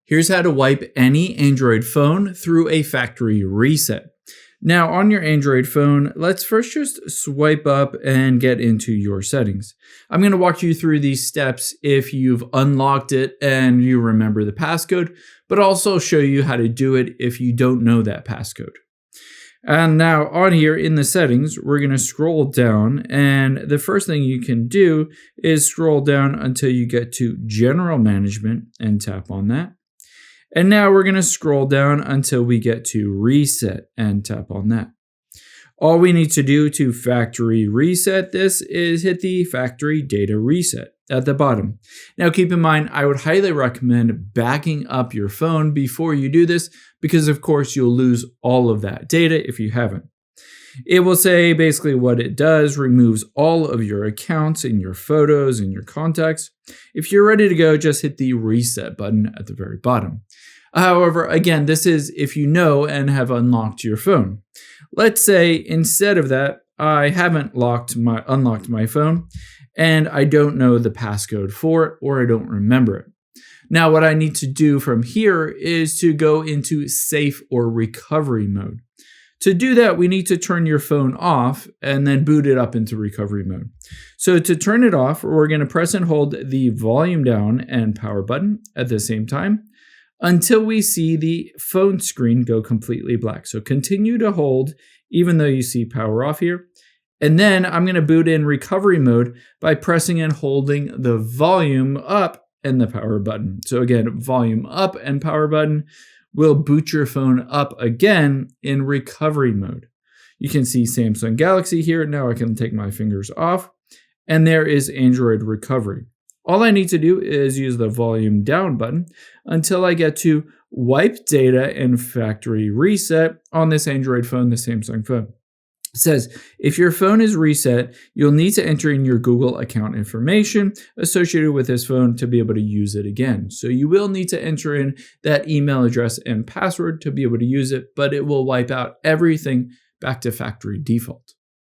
Here's how to wipe any Android phone through a factory reset. Now on your Android phone, let's first just swipe up and get into your settings. I'm going to walk you through these steps if you've unlocked it and you remember the passcode, but also show you how to do it if you don't know that passcode. And now on here in the settings, we're going to scroll down, and the first thing you can do is scroll down until you get to General Management and tap on that. And now we're going to scroll down until we get to Reset and tap on that. All we need to do to factory reset this is hit the factory data reset at the bottom. Now keep in mind, I would highly recommend backing up your phone before you do this because of course you'll lose all of that data if you haven't. It will say basically what it does, removes all of your accounts and your photos and your contacts. If you're ready to go, just hit the reset button at the very bottom. However, again, this is if you know and have unlocked your phone. Let's say instead of that, I haven't unlocked my phone and I don't know the passcode for it or I don't remember it. Now, what I need to do from here is to go into safe or recovery mode. To do that, we need to turn your phone off and then boot it up into recovery mode. So to turn it off, we're going to press and hold the volume down and power button at the same time until we see the phone screen go completely black. So continue to hold even though you see power off here. And then I'm going to boot in recovery mode by pressing and holding the volume up and the power button. So again, volume up and power button will boot your phone up again in recovery mode. You can see Samsung Galaxy here. Now I can take my fingers off and there is Android recovery. All I need to do is use the volume down button until I get to wipe data and factory reset on this Android phone, the Samsung phone. It says, if your phone is reset, you'll need to enter in your Google account information associated with this phone to be able to use it again. So you will need to enter in that email address and password to be able to use it, but it will wipe out everything back to factory default.